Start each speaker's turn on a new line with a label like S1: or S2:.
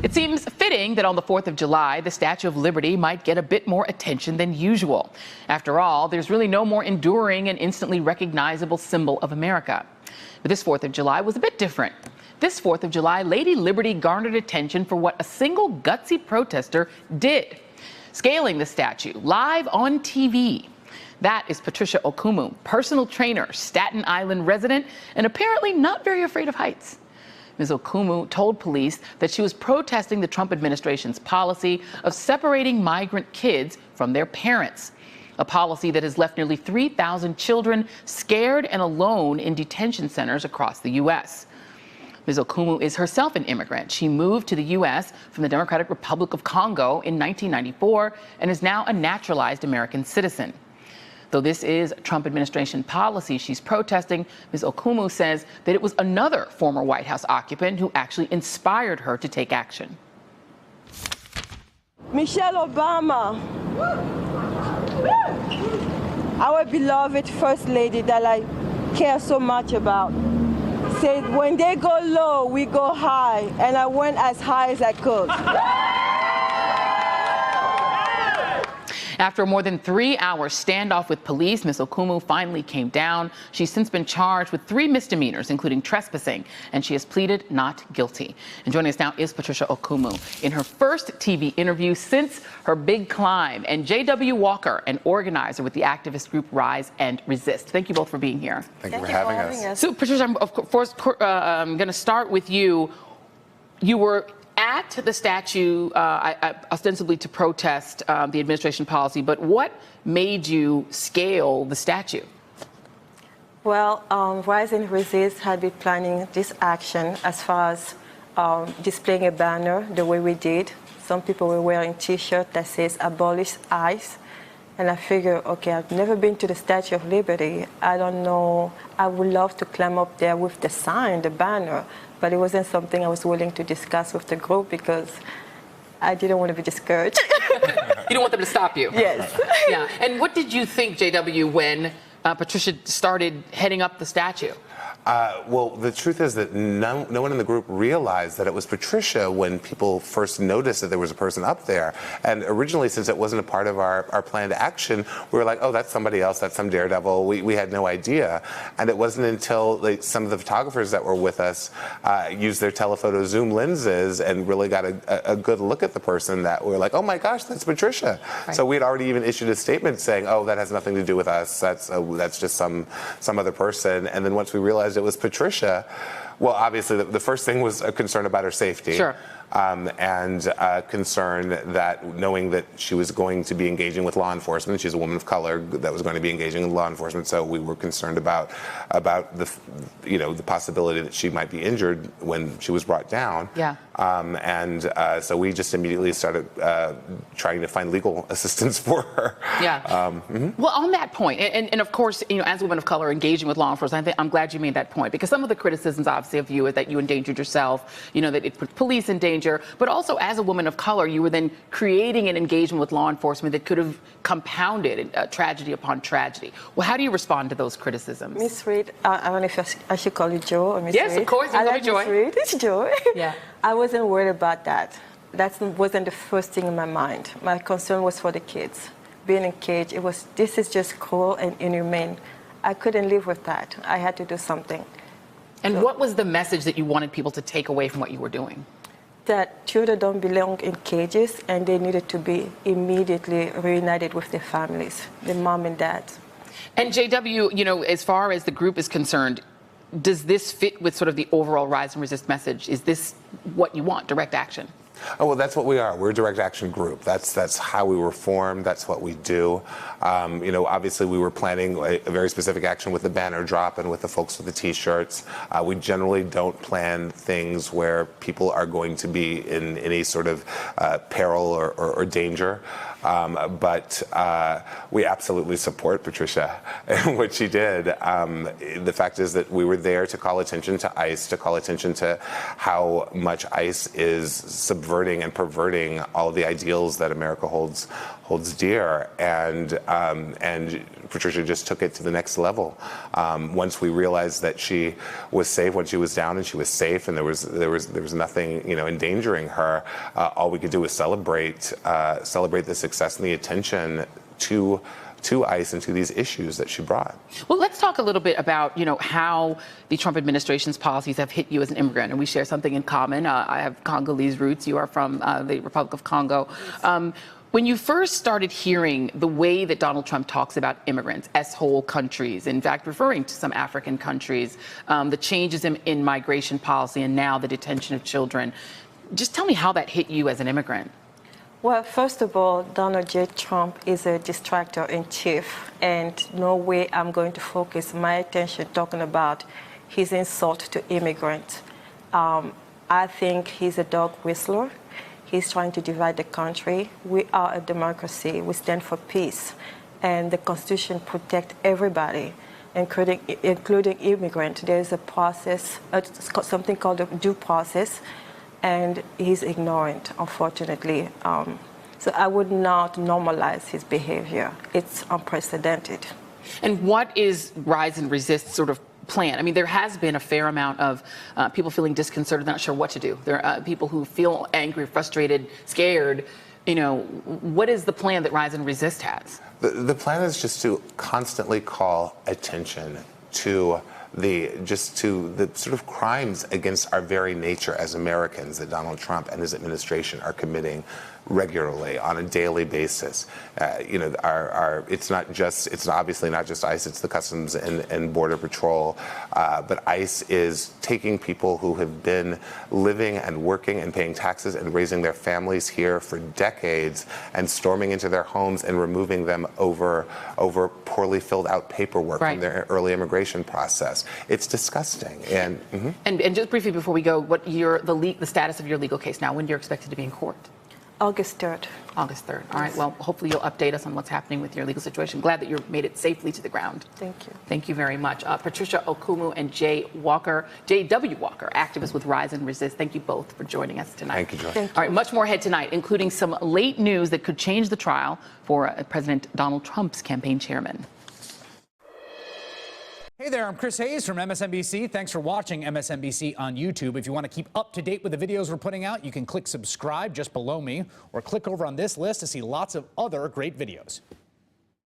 S1: It seems fitting that on the 4th of July, the Statue of Liberty might get a bit more attention than usual. After all, there's really no more enduring and instantly recognizable symbol of America. But this 4th of July was a bit different. This 4th of July, Lady Liberty garnered attention for what a single gutsy protester did, scaling the statue live on TV. That is Patricia Okumu, personal trainer, Staten Island resident, and apparently not very afraid of heights. Ms. Okumu told police that she was protesting the Trump administration's policy of separating migrant kids from their parents, a policy that has left nearly 3,000 children scared and alone in detention centers across the U.S. Ms. Okumu is herself an immigrant. She moved to the U.S. from the Democratic Republic of Congo in 1994 and is now a naturalized American citizen. Though this is Trump administration policy she's protesting, Ms. Okumu says that it was another former White House occupant who actually inspired her to take action.
S2: Michelle Obama, our beloved First Lady that I care so much about, said when they go low, we go high, and I went as high as I could.
S1: After a more than 3-hour standoff with police, Ms. Okumu finally came down. She's since been charged with 3 misdemeanors, including trespassing, and she has pleaded not guilty. And joining us now is Patricia Okumu in her first TV interview since her big climb, and J.W. Walker, an organizer with the activist group Rise and Resist. Thank you both for being here.
S3: Thank you for having us.
S1: So, Patricia, I'm going to start with you. You were at the statue, ostensibly to protest the administration policy, but what made you scale the statue?
S2: Well, Rise and Resist had been planning this action as far as displaying a banner the way we did. Some people were wearing T-shirts that says "Abolish ICE." And I figured, okay, I've never been to the Statue of Liberty. I don't know. I would love to climb up there with the sign, the banner, but it wasn't something I was willing to discuss with the group because I didn't want to be discouraged.
S1: You don't want them to stop you?
S2: Yes.
S1: Yeah. And what did you think, JW, when Patricia started heading up the statue?
S3: Well, the truth is that no one in the group realized that it was Patricia when people first noticed that there was a person up there. And originally, since it wasn't a part of our planned action, we were like, oh, that's somebody else, that's some daredevil. We had no idea. And it wasn't until some of the photographers that were with us used their telephoto zoom lenses and really got a good look at the person that we were like, oh my gosh, that's Patricia. Right. So we had already even issued a statement saying, oh, that has nothing to do with us. That's just some other person. And then once we realized it was Patricia, well, obviously the first thing was a concern about her safety.
S1: Sure.
S3: And concern that knowing that she was going to be engaging with law enforcement, she's a woman of color that was going to be engaging with law enforcement, so we were concerned about the possibility that she might be injured when she was brought down.
S1: Yeah.
S3: So we just immediately started trying to find legal assistance for her.
S1: Yeah. Well, on that point, and of course, as a woman of color engaging with law enforcement, I'm glad you made that point, because some of the criticisms obviously of you is that you endangered yourself, that it put police in danger, but also as a woman of color, you were then creating an engagement with law enforcement that could have compounded tragedy upon tragedy. Well, how do you respond to those criticisms?
S2: Miss Reed, I don't know if I should call you Joe or Miss Reed.
S1: Yes, of course.
S2: I like Miss Reed. It's Joe.
S1: Yeah.
S2: I wasn't worried about that. That wasn't the first thing in my mind. My concern was for the kids. Being in a cage, this is just cruel and inhumane. I couldn't live with that. I had to do something.
S1: And what was the message that you wanted people to take away from what you were doing?
S2: That children don't belong in cages and they needed to be immediately reunited with their families, their mom and dad. And
S1: JW, as far as the group is concerned, does this fit with sort of the overall Rise and Resist message? Is this what you want, direct action?
S3: Oh, well, that's what we are. We're a direct action group. That's how we were formed. That's what we do. Obviously we were planning a very specific action with the banner drop and with the folks with the T-shirts. We generally don't plan things where people are going to be in any sort of peril or danger. But we absolutely support Patricia and what she did. The fact is that we were there to call attention to ICE, to call attention to how much ICE is subversive subverting and perverting all the ideals that America holds dear. And Patricia just took it to the next level. Once we realized that she was safe, when she was down and she was safe, and there was nothing, you know, endangering her, all we could do was celebrate the success and the attention to ICE and to these issues that she brought.
S1: Well, let's talk a little bit about, you know, how the Trump administration's policies have hit you as an immigrant. And we share something in common. I have Congolese roots. You are from the Republic of Congo. When you first started hearing the way that Donald Trump talks about immigrants as whole countries, in fact, referring to some African countries, the changes in migration policy, and now the detention of children, just tell me how that hit you as an immigrant.
S2: Well, first of all, Donald J. Trump is a distractor in chief, and no way I'm going to focus my attention talking about his insult to immigrants. I think he's a dog whistler. He's trying to divide the country. We are a democracy. We stand for peace, and the Constitution protects everybody, including immigrants. There's a process, something called a due process, and he's ignorant, unfortunately. So I would not normalize his behavior. It's unprecedented.
S1: And what is Rise and Resist sort of plan? I mean, there has been a fair amount of people feeling disconcerted, not sure what to do. There are people who feel angry, frustrated, scared. You know, what is the plan that Rise and Resist has?
S3: The plan is just to constantly call attention to the sort of crimes against our very nature as Americans that Donald Trump and his administration are committing regularly on a daily basis. You know, it's obviously not just ICE, it's the Customs and Border Patrol, but ICE is taking people who have been living and working and paying taxes and raising their families here for decades and storming into their homes and removing them over poorly filled out paperwork from their early immigration process. It's disgusting. And
S1: just briefly before we go, what the status of your legal case now? When you're expected to be in court?
S2: August 3rd.
S1: August 3rd. All right. Well, hopefully you'll update us on what's happening with your legal situation. Glad that you made it safely to the ground.
S2: Thank you.
S1: Thank you very much. Patricia Okumu and J.W. Walker, activists with Rise and Resist. Thank you both for joining us tonight.
S3: Thank you, Joy.
S2: Thank you.
S1: All right. Much more ahead tonight, including some late news that could change the trial for President Donald Trump's campaign chairman.
S4: Hey there, I'm Chris Hayes from MSNBC. Thanks for watching MSNBC on YouTube. If you want to keep up to date with the videos we're putting out, you can click subscribe just below me or click over on this list to see lots of other great videos.